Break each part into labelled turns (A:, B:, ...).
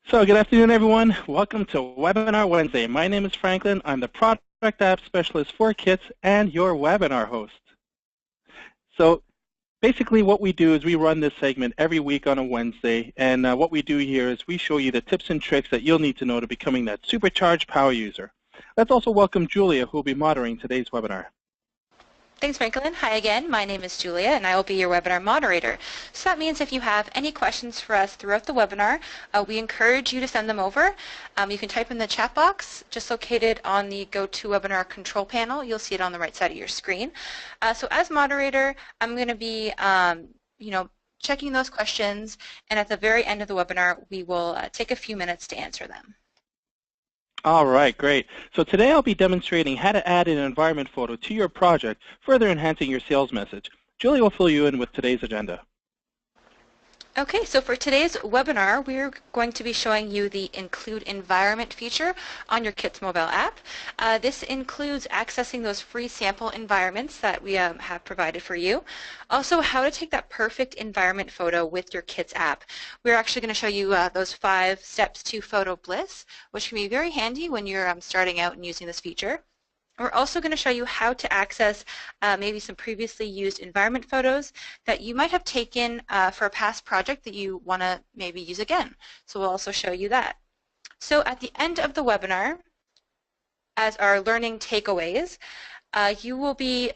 A: So good afternoon, everyone. Welcome to Webinar Wednesday. My name is Franklin. I'm the Product App Specialist for Kits and your webinar host. So basically what we do is we run this segment every week on a Wednesday, and what we do here is we show you the tips and tricks that you'll need to know to becoming that supercharged power user. Let's also welcome Julia, who will be moderating today's webinar.
B: Thanks, Franklin. Hi again. My name is Julia, and I will be your webinar moderator. So that means if you have any questions for us throughout the webinar, we encourage you to send them over. You can type in the chat box, just located on the GoToWebinar control panel. You'll see it on the right side of your screen. So as moderator, I'm going to be, checking those questions, and at the very end of the webinar, we will take a few minutes to answer them.
A: All right, great. So today I'll be demonstrating how to add an environment photo to your project, further enhancing your sales message. Julie will fill you in with today's agenda.
B: Okay, so for today's webinar, we're going to be showing you the Include Environment feature on your Kits mobile app. This includes accessing those free sample environments that we have provided for you. Also, how to take that perfect environment photo with your Kits app. We're actually going to show you those 5 steps to Photo Bliss, which can be very handy when you're starting out and using this feature. We're also going to show you how to access maybe some previously used environment photos that you might have taken for a past project that you want to maybe use again. So we'll also show you that. So at the end of the webinar, as our learning takeaways, you will be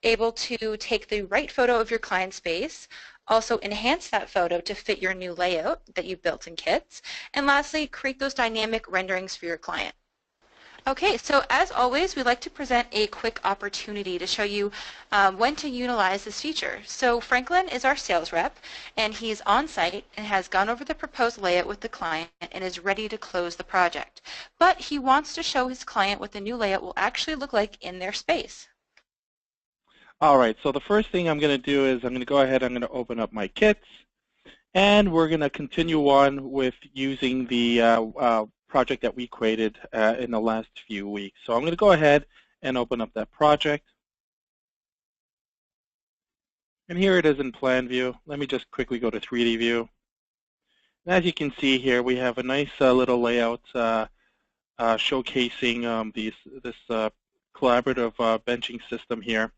B: able to take the right photo of your client space, also enhance that photo to fit your new layout that you built in Kits, and lastly, create those dynamic renderings for your client. Okay, so as always, we'd like to present a quick opportunity to show you when to utilize this feature. So Franklin is our sales rep, and he's on site and has gone over the proposed layout with the client and is ready to close the project. But he wants to show his client what the new layout will actually look like in their space.
A: All right, so the first thing I'm going to do is I'm going to go ahead, I'm going to open up my Kits, and we're going to continue on with using the project that we created in the last few weeks. So I'm going to go ahead and open up that project. And here it is in plan view. Let me just quickly go to 3D view. And as you can see here, we have a nice little layout showcasing this collaborative benching system here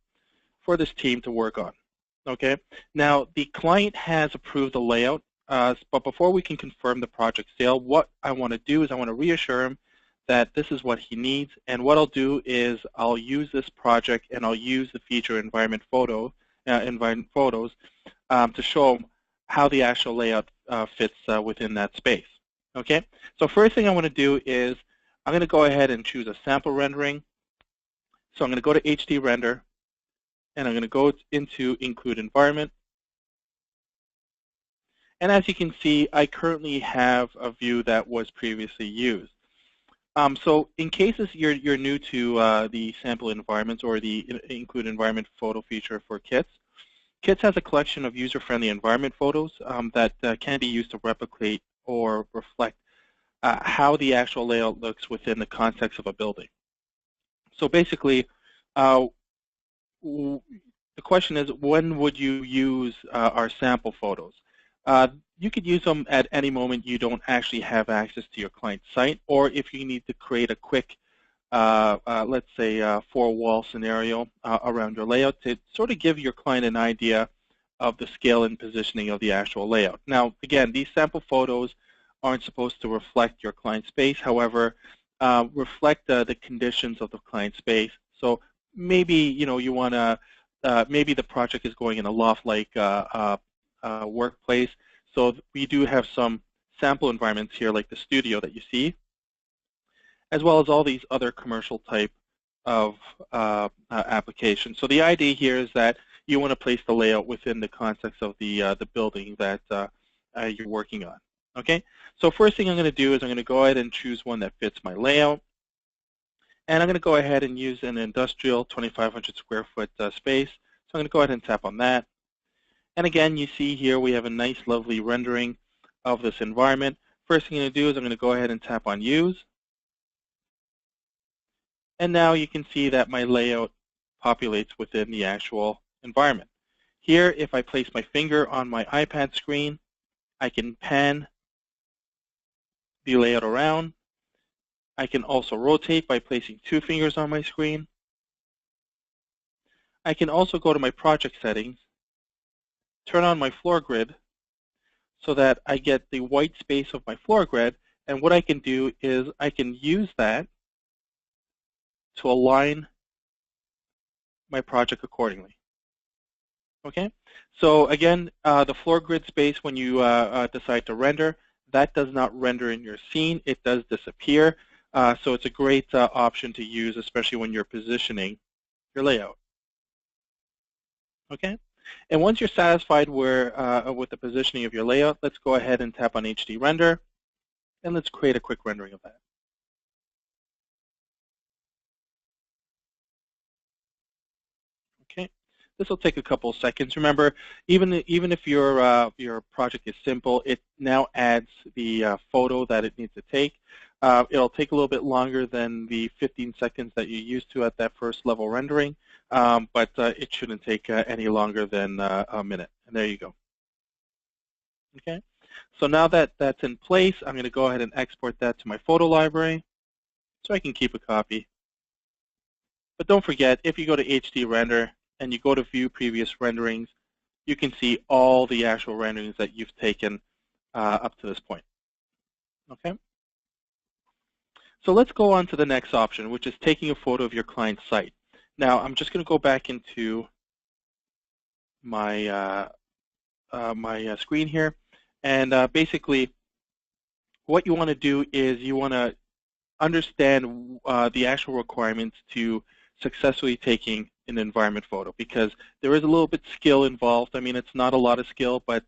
A: for this team to work on. Okay. Now, the client has approved the layout. But before we can confirm the project sale, what I want to do is I want to reassure him that this is what he needs. And what I'll do is I'll use this project and I'll use the feature environment photos to show him how the actual layout fits within that space. Okay. So first thing I want to do is I'm going to go ahead and choose a sample rendering. So I'm going to go to HD Render, and I'm going to go into Include Environment. And as you can see, I currently have a view that was previously used. So in cases you're new to the sample environments or the Include Environment photo feature for Kits, Kits has a collection of user-friendly environment photos that can be used to replicate or reflect how the actual layout looks within the context of a building. So basically, the question is, when would you use our sample photos? You could use them at any moment you don't actually have access to your client's site, or if you need to create a quick, let's say, 4-wall scenario around your layout to sort of give your client an idea of the scale and positioning of the actual layout. Now, again, these sample photos aren't supposed to reflect your client space, however, reflect the conditions of the client space. So maybe you want to, maybe the project is going in a loft-like workplace. So we do have some sample environments here, like the studio that you see, as well as all these other commercial type of applications. So the idea here is that you want to place the layout within the context of the building that you're working on. Okay. So first thing I'm going to do is I'm going to go ahead and choose one that fits my layout, and I'm going to go ahead and use an industrial 2,500 square foot space. So I'm going to go ahead and tap on that. And again, you see here we have a nice, lovely rendering of this environment. First thing I'm going to do is I'm going to go ahead and tap on Use. And now you can see that my layout populates within the actual environment. Here, if I place my finger on my iPad screen, I can pan the layout around. I can also rotate by placing 2 fingers on my screen. I can also go to my project settings, turn on my floor grid so that I get the white space of my floor grid, and what I can do is I can use that to align my project accordingly. Okay, so again, the floor grid space, when you decide to render, that does not render in your scene. It does disappear. So it's a great option to use, especially when you're positioning your layout. Okay, and once you're satisfied with the positioning of your layout, let's go ahead and tap on HD Render, and let's create a quick rendering of that. Okay, this will take a couple of seconds. Remember, even if your project is simple, it now adds the photo that it needs to take. It'll take a little bit longer than the 15 seconds that you're used to at that first level rendering, but it shouldn't take any longer than a minute. And there you go. Okay, so now that that's in place, I'm going to go ahead and export that to my photo library so I can keep a copy. But don't forget, if you go to HD Render and you go to View Previous Renderings, you can see all the actual renderings that you've taken up to this point. Okay. So let's go on to the next option, which is taking a photo of your client's site. Now, I'm just going to go back into my my screen here, and basically, what you want to do is you want to understand the actual requirements to successfully taking an environment photo, because there is a little bit skill involved. I mean, it's not a lot of skill, but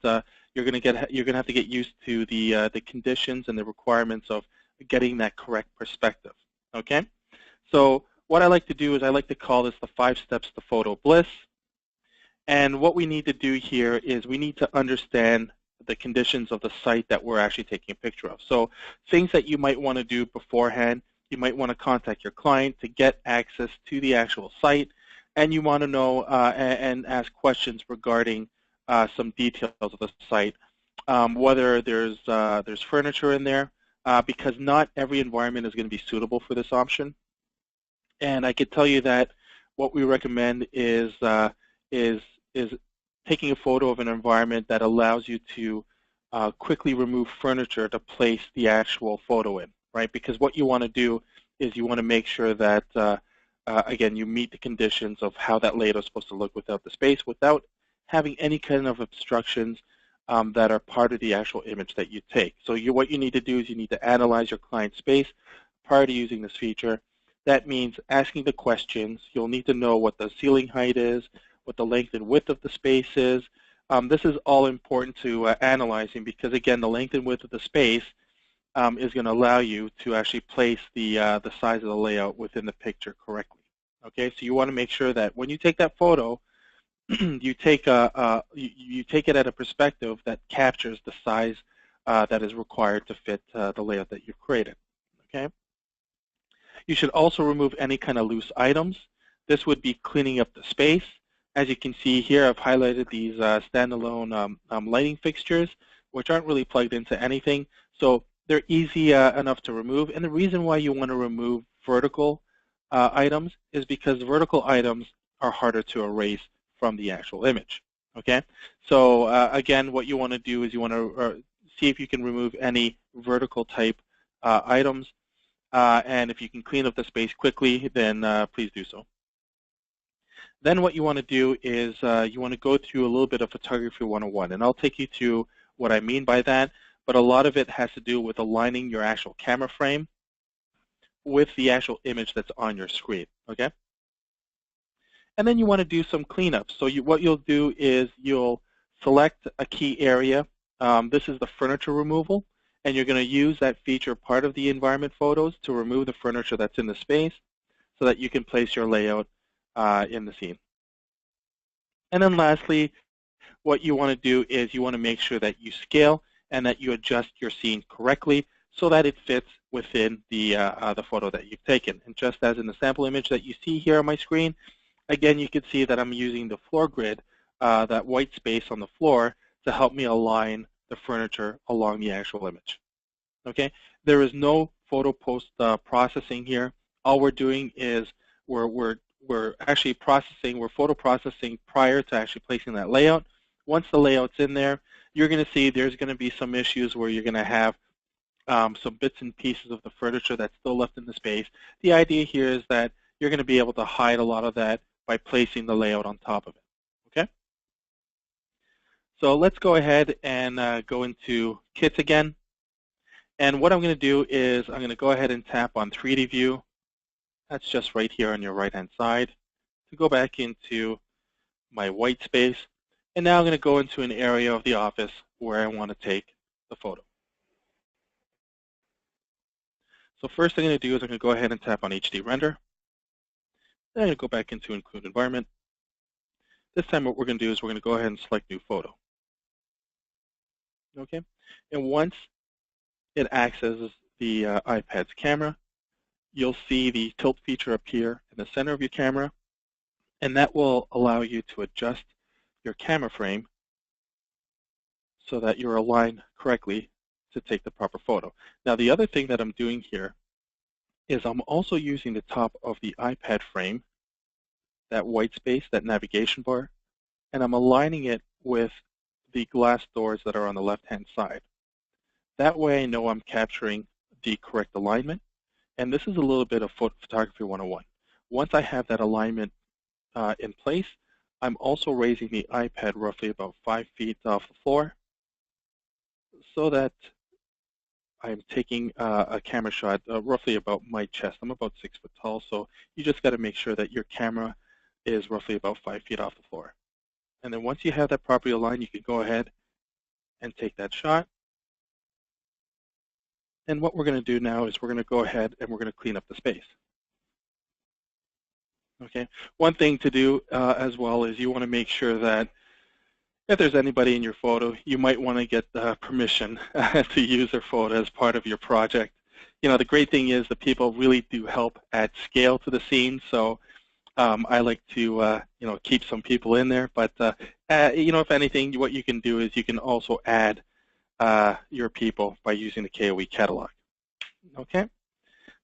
A: you're going to have to get used to the conditions and the requirements of getting that correct perspective. Okay, so what I like to do is I like to call this the 5 steps to photo bliss. And what we need to do here is we need to understand the conditions of the site that we're actually taking a picture of. So things that you might want to do beforehand, you might want to contact your client to get access to the actual site, and you want to know and ask questions regarding some details of the site, whether there's furniture in there, because not every environment is going to be suitable for this option. And I could tell you that what we recommend is taking a photo of an environment that allows you to quickly remove furniture to place the actual photo in, right? Because what you want to do is you want to make sure that, again, you meet the conditions of how that layout is supposed to look without the space, without having any kind of obstructions that are part of the actual image that you take. So what you need to do is you need to analyze your client's space prior to using this feature. That means asking the questions. You'll need to know what the ceiling height is, what the length and width of the space is. This is all important to analyzing, because, again, the length and width of the space is going to allow you to actually place the size of the layout within the picture correctly. Okay, so you want to make sure that when you take that photo, you take it at a perspective that captures the size that is required to fit the layout that you've created. Okay. You should also remove any kind of loose items. This would be cleaning up the space. As you can see here, I've highlighted these standalone lighting fixtures, which aren't really plugged into anything. So they're easy enough to remove. And the reason why you want to remove vertical items is because vertical items are harder to erase from the actual image. Okay. So again, what you want to do is you want to see if you can remove any vertical type items. And if you can clean up the space quickly, then please do so. Then what you want to do is you want to go through a little bit of photography 101. And I'll take you to what I mean by that. But a lot of it has to do with aligning your actual camera frame with the actual image that's on your screen. Okay? And then you want to do some cleanup. So what you'll do is you'll select a key area. This is the furniture removal. And you're going to use that feature part of the environment photos to remove the furniture that's in the space so that you can place your layout in the scene. And then lastly, what you want to do is you want to make sure that you scale and that you adjust your scene correctly so that it fits within the photo that you've taken. And just as in the sample image that you see here on my screen, again, you can see that I'm using the floor grid, that white space on the floor, to help me align the furniture along the actual image. Okay, there is no photo post processing here. All we're doing is we're actually processing, we're photo processing prior to actually placing that layout. Once the layout's in there, you're going to see there's going to be some issues where you're going to have some bits and pieces of the furniture that's still left in the space. The idea here is that you're going to be able to hide a lot of that by placing the layout on top of it. Okay? So let's go ahead and go into Kits again. And what I'm going to do is I'm going to go ahead and tap on 3D View. That's just right here on your right-hand side. To go back into my white space. And now I'm going to go into an area of the office where I want to take the photo. So first thing I'm going to do is I'm going to go ahead and tap on HD Render. Then I'm going to go back into Include Environment. This time what we're going to do is we're going to go ahead and select New Photo. Okay? And once it accesses the iPad's camera, you'll see the tilt feature appear in the center of your camera, and that will allow you to adjust your camera frame so that you're aligned correctly to take the proper photo. Now the other thing that I'm doing here is I'm also using the top of the iPad frame, that white space, that navigation bar, and I'm aligning it with the glass doors that are on the left-hand side. That way I know I'm capturing the correct alignment, and this is a little bit of Photography 101. Once I have that alignment in place, I'm also raising the iPad roughly about 5 feet off the floor so that I'm taking a camera shot roughly about my chest. I'm about 6 foot tall, so you just got to make sure that your camera is roughly about 5 feet off the floor. And then once you have that properly aligned, you can go ahead and take that shot. And what we're going to do now is we're going to go ahead and we're going to clean up the space. Okay. One thing to do as well is you want to make sure that if there's anybody in your photo, you might want to get permission to use their photo as part of your project. You know, the great thing is that people really do help add scale to the scene. So I like to, keep some people in there. But, if anything, what you can do is you can also add your people by using the KOE catalog. Okay?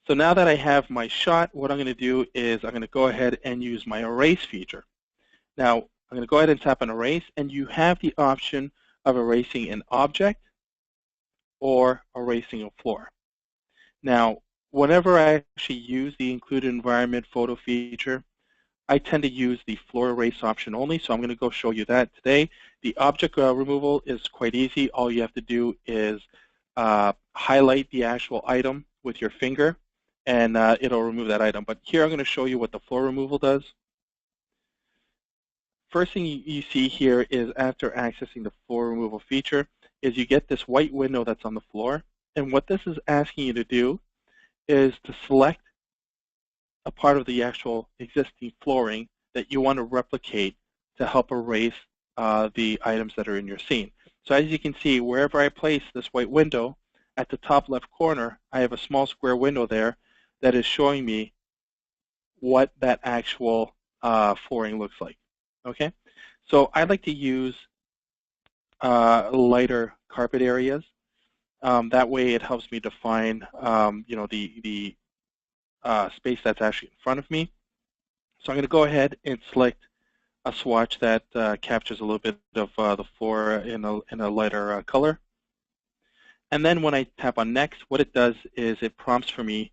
A: So now that I have my shot, what I'm going to do is I'm going to go ahead and use my erase feature. Now, I'm going to go ahead and tap on erase, and you have the option of erasing an object or erasing a floor. Now, whenever I actually use the Include Environment photo feature, I tend to use the floor erase option only, so I'm going to go show you that today. The object removal is quite easy. All you have to do is highlight the actual item with your finger, and it'll remove that item. But here I'm going to show you what the floor removal does. First thing you see here is after accessing the floor removal feature is you get this white window that's on the floor. And what this is asking you to do is to select a part of the actual existing flooring that you want to replicate to help erase the items that are in your scene. So as you can see, wherever I place this white window, at the top left corner, I have a small square window there that is showing me what that actual flooring looks like. Okay, so I like to use lighter carpet areas. That way, it helps me define, the space that's actually in front of me. So I'm going to go ahead and select a swatch that captures a little bit of the floor in a lighter color. And then when I tap on Next, what it does is it prompts for me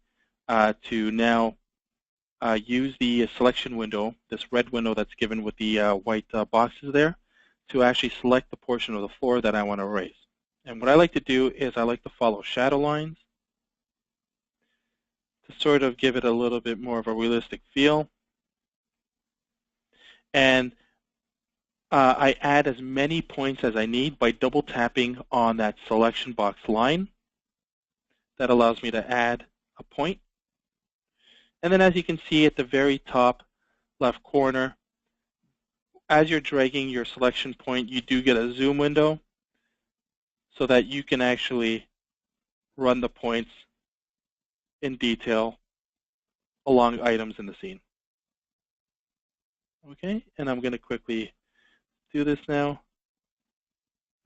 A: to now use the selection window, this red window that's given with the white boxes there, to actually select the portion of the floor that I want to erase. And what I like to do is I like to follow shadow lines to sort of give it a little bit more of a realistic feel. And I add as many points as I need by double tapping on that selection box line. That allows me to add a point. And then as you can see at the very top left corner, as you're dragging your selection point, you do get a zoom window so that you can actually run the points in detail along items in the scene. Okay, and I'm going to quickly do this now.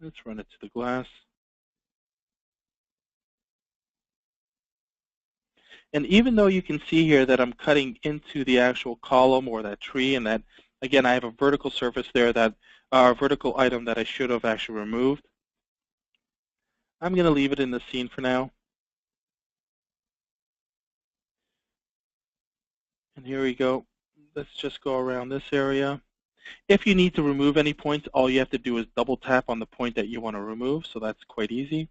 A: Let's run it to the glass. And even though you can see here that I'm cutting into the actual column or that tree, and that, again, I have a vertical surface there, that a vertical item that I should have actually removed, I'm going to leave it in the scene for now. And here we go. Let's just go around this area. If you need to remove any points, all you have to do is double tap on the point that you want to remove, so that's quite easy.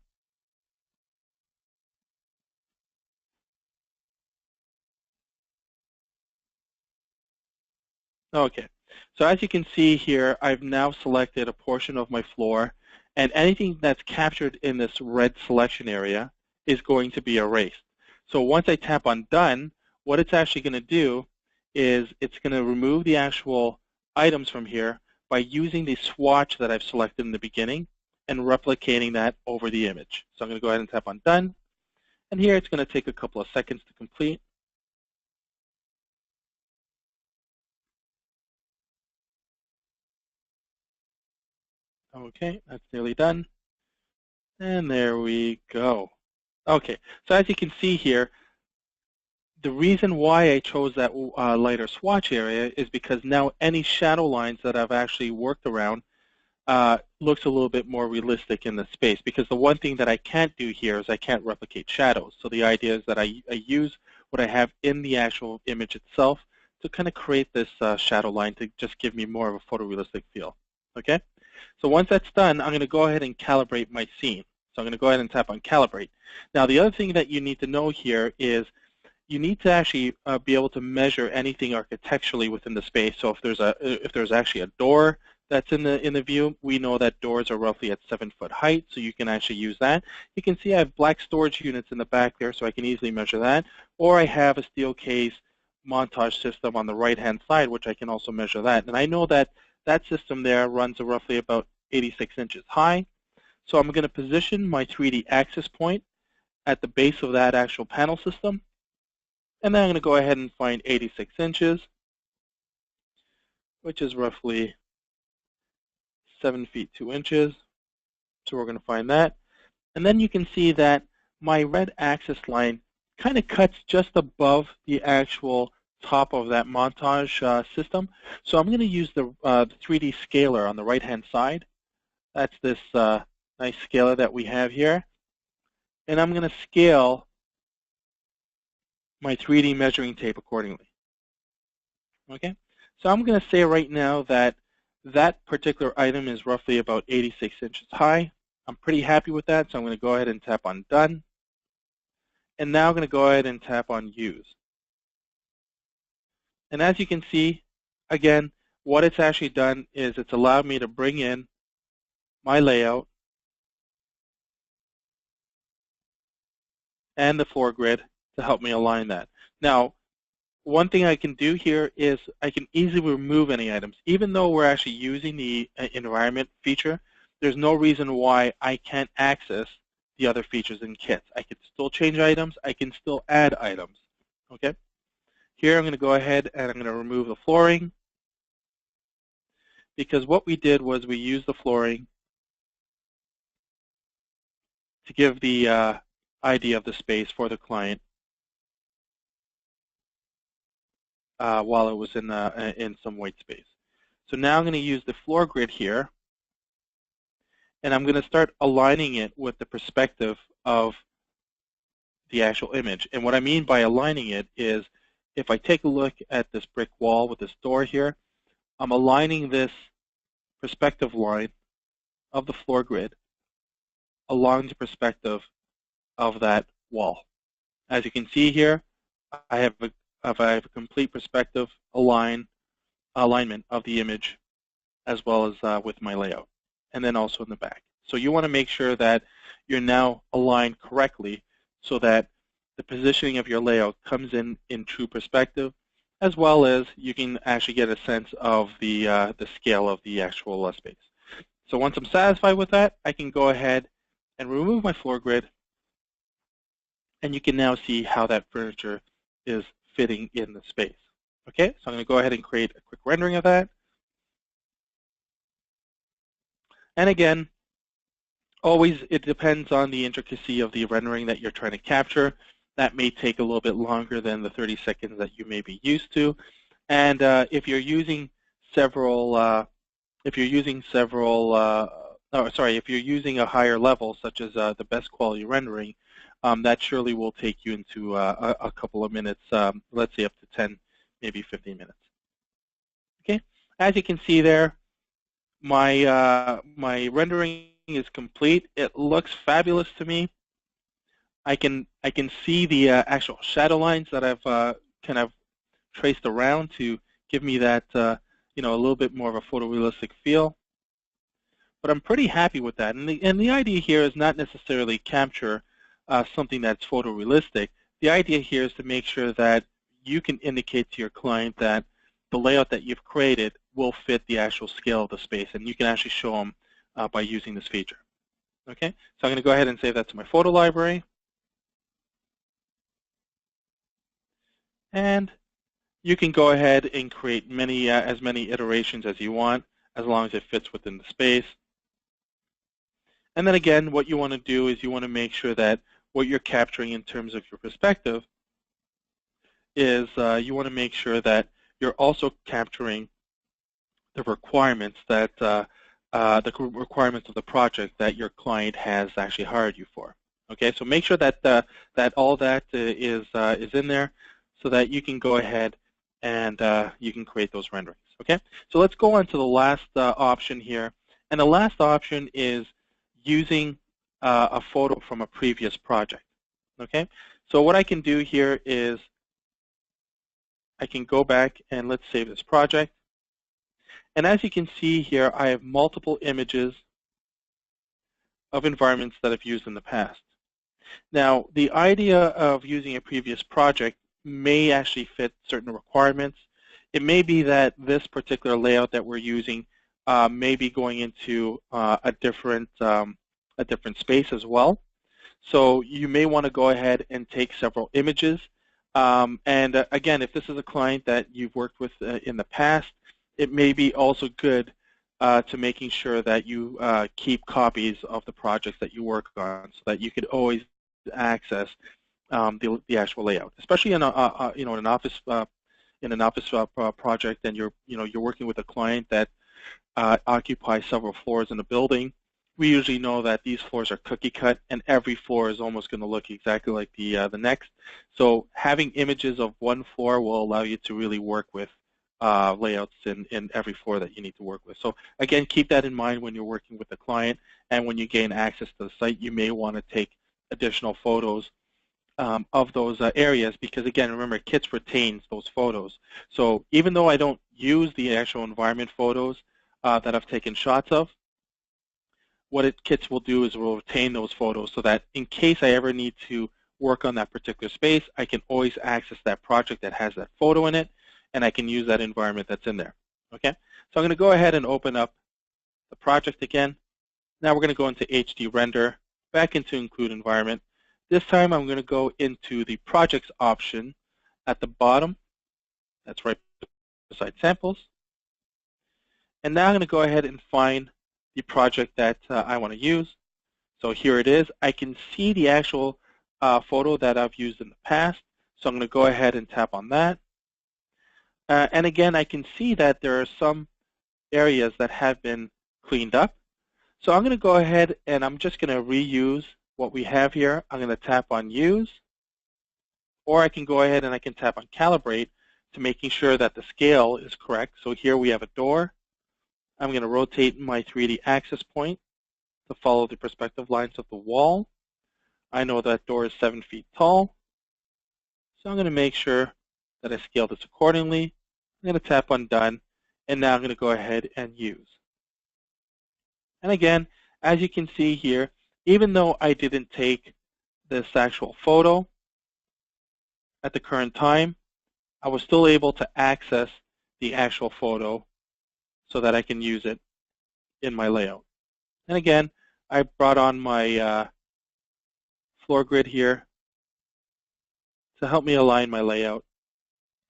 A: Okay, so as you can see here, I've now selected a portion of my floor, and anything that's captured in this red selection area is going to be erased. So once I tap on Done, what it's actually going to do is it's going to remove the actual items from here by using the swatch that I've selected in the beginning and replicating that over the image. So I'm going to go ahead and tap on Done, and here it's going to take a couple of seconds to complete. Okay, that's nearly done. And there we go. Okay, so as you can see here, the reason why I chose that lighter swatch area is because now any shadow lines that I've actually worked around looks a little bit more realistic in the space, because the one thing that I can't do here is I can't replicate shadows. So the idea is that I use what I have in the actual image itself to kind of create this shadow line to just give me more of a photorealistic feel. Okay? So once that's done, I'm going to go ahead and calibrate my scene. So I'm going to go ahead and tap on Calibrate. Now the other thing that you need to know here is you need to actually be able to measure anything architecturally within the space. So if there's actually a door that's in the view, we know that doors are roughly at 7-foot height, so you can actually use that. You can see I have black storage units in the back there, so I can easily measure that. Or I have a steel case montage system on the right-hand side, which I can also measure that. And I know that that system there runs roughly about 86 inches high. So I'm going to position my 3D axis point at the base of that actual panel system. And then I'm going to go ahead and find 86 inches, which is roughly 7 feet 2 inches. So we're going to find that. And then you can see that my red axis line kind of cuts just above the actual top of that montage system. So I'm going to use the 3D scaler on the right-hand side. That's this nice scaler that we have here. And I'm going to scale my 3D measuring tape accordingly. Okay? So I'm going to say right now that that particular item is roughly about 86 inches high. I'm pretty happy with that, so I'm going to go ahead and tap on Done. And now I'm going to go ahead and tap on Use. And as you can see, again, what it's actually done is it's allowed me to bring in my layout and the floor grid to help me align that. Now, one thing I can do here is I can easily remove any items. Even though we're actually using the environment feature, there's no reason why I can't access the other features in kits. I can still change items. I can still add items. Okay? Here I'm going to go ahead and I'm going to remove the flooring, because what we did was we used the flooring to give the idea of the space for the client while it was in some white space. So now I'm going to use the floor grid here, and I'm going to start aligning it with the perspective of the actual image. And what I mean by aligning it is, if I take a look at this brick wall with this door here, I'm aligning this perspective line of the floor grid along the perspective of that wall. As you can see here, I have a complete perspective alignment of the image, as well as with my layout, and then also in the back. So you want to make sure that you're now aligned correctly so that the positioning of your layout comes in true perspective, as well as you can actually get a sense of the scale of the actual space. So once I'm satisfied with that, I can go ahead and remove my floor grid, and you can now see how that furniture is fitting in the space. Okay, so I'm going to go ahead and create a quick rendering of that. And again, always it depends on the intricacy of the rendering that you're trying to capture. that may take a little bit longer than the 30 seconds that you may be used to. And if you're using several, if you're using a higher level, such as the best quality rendering, that surely will take you into a couple of minutes, let's say up to 10, maybe 15 minutes. Okay, as you can see there, my rendering is complete. It looks fabulous to me. I can see the actual shadow lines that I've kind of traced around to give me that a little bit more of a photorealistic feel. But I'm pretty happy with that. And the idea here is not necessarily capture something that's photorealistic. The idea here is to make sure that you can indicate to your client that the layout that you've created will fit the actual scale of the space, and you can actually show them by using this feature. Okay, so I'm going to go ahead and save that to my photo library. And you can go ahead and create as many iterations as you want, as long as it fits within the space. And then again, what you want to do is you want to make sure that what you're capturing in terms of your perspective is you want to make sure that you're also capturing the requirements that the requirements of the project that your client has actually hired you for. Okay, so make sure that that all that is in there, so that you can go ahead and you can create those renderings. Okay, so let's go on to the last option here, and the last option is using a photo from a previous project. Okay, so what I can do here is I can go back and let's save this project. And as you can see here, I have multiple images of environments that I've used in the past. Now, the idea of using a previous project may actually fit certain requirements. It may be that this particular layout that we're using may be going into a different space as well. So you may want to go ahead and take several images. And again, if this is a client that you've worked with in the past, it may be also good to making sure that you keep copies of the projects that you work on, so that you could always access the actual layout, especially in an office project, and you're working with a client that occupies several floors in a building. We usually know that these floors are cookie cut, and every floor is almost going to look exactly like the next. So having images of one floor will allow you to really work with layouts in every floor that you need to work with. So again, keep that in mind when you're working with the client, and when you gain access to the site, you may want to take additional photos of those areas, because again, remember, Kits retains those photos. So even though I don't use the actual environment photos that I've taken shots of, what Kits will do is it will retain those photos, so that in case I ever need to work on that particular space, I can always access that project that has that photo in it, and I can use that environment that's in there. Okay, so I'm going to go ahead and open up the project again. Now we're going to go into HD Render, back into Include Environment. This time I'm going to go into the Projects option at the bottom. That's right beside Samples. And now I'm going to go ahead and find the project that I want to use. So here it is. I can see the actual photo that I've used in the past. So I'm going to go ahead and tap on that. And again, I can see that there are some areas that have been cleaned up. So I'm going to go ahead and I'm just going to reuse what we have here. I'm going to tap on Use, or I can go ahead and I can tap on Calibrate to making sure that the scale is correct. So here we have a door. I'm going to rotate my 3D axis point to follow the perspective lines of the wall. I know that door is 7 feet tall, so I'm going to make sure that I scale this accordingly. I'm going to tap on Done, and now I'm going to go ahead and Use. And again, as you can see here, even though I didn't take this actual photo at the current time, I was still able to access the actual photo so that I can use it in my layout. And again, I brought on my floor grid here to help me align my layout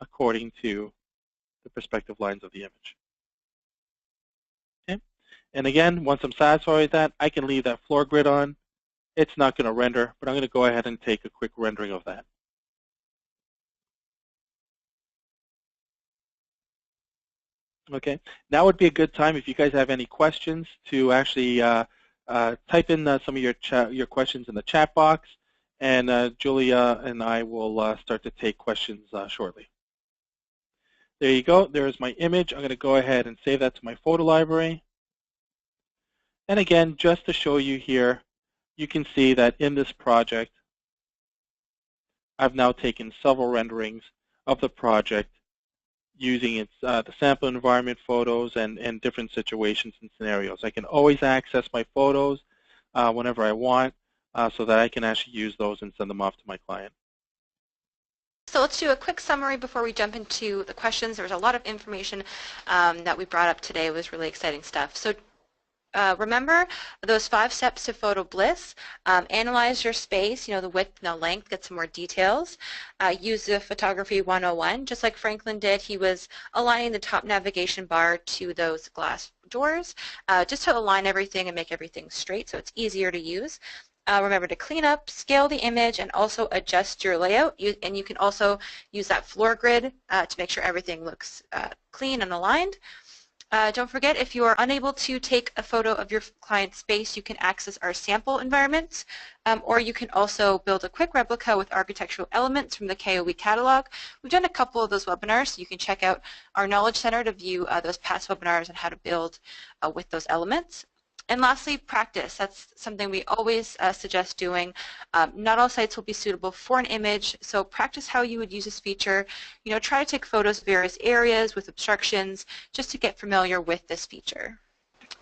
A: according to the perspective lines of the image. Okay? And again, once I'm satisfied with that, I can leave that floor grid on, it's not going to render, but I'm going to go ahead and take a quick rendering of that. Okay, now would be a good time if you guys have any questions to actually type in some of your questions in the chat box, and Julia and I will start to take questions shortly. There you go. There's my image. I'm going to go ahead and save that to my photo library. And again, just to show you here, you can see that in this project, I've now taken several renderings of the project using the sample environment photos and different situations and scenarios. I can always access my photos whenever I want so that I can actually use those and send them off to my client.
B: So let's do a quick summary before we jump into the questions. There was a lot of information that we brought up today. It was really exciting stuff. So remember those 5 steps to Photo Bliss. Analyze your space, the width and the length, get some more details. Use the Photography 101. Just like Franklin did, he was aligning the top navigation bar to those glass doors just to align everything and make everything straight so it's easier to use. Remember to clean up, scale the image, and also adjust your layout. And you can also use that floor grid to make sure everything looks clean and aligned. Don't forget, if you are unable to take a photo of your client's space, you can access our sample environments, or you can also build a quick replica with architectural elements from the KOE catalog. We've done a couple of those webinars, so you can check out our Knowledge Center to view those past webinars on how to build with those elements. And lastly, practice. That's something we always suggest doing. Not all sites will be suitable for an image, so practice how you would use this feature. Try to take photos of various areas with obstructions just to get familiar with this feature.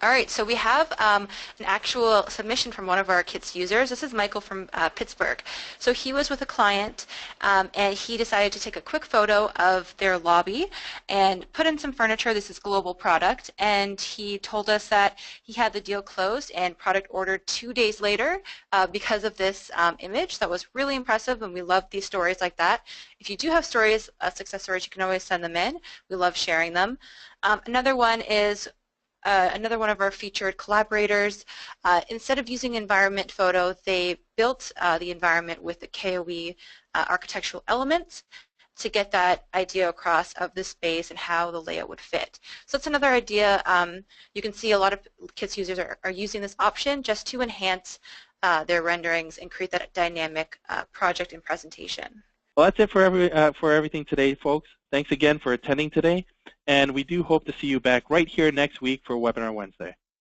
B: All right, so we have an actual submission from one of our KITS users. This is Michael from Pittsburgh. So he was with a client and he decided to take a quick photo of their lobby and put in some furniture. This is global product, and he told us that he had the deal closed and product ordered 2 days later because of this image. That was really impressive, and we love these stories like that. If you do have stories, success stories, you can always send them in. We love sharing them. Another one is another one of our featured collaborators. Instead of using environment photo, they built the environment with the KOE architectural elements to get that idea across of the space and how the layout would fit. So that's another idea. You can see a lot of KITS users are using this option just to enhance their renderings and create that dynamic project and presentation.
A: Well, that's it for everything today, folks. Thanks again for attending today, and we do hope to see you back right here next week for Webinar Wednesday.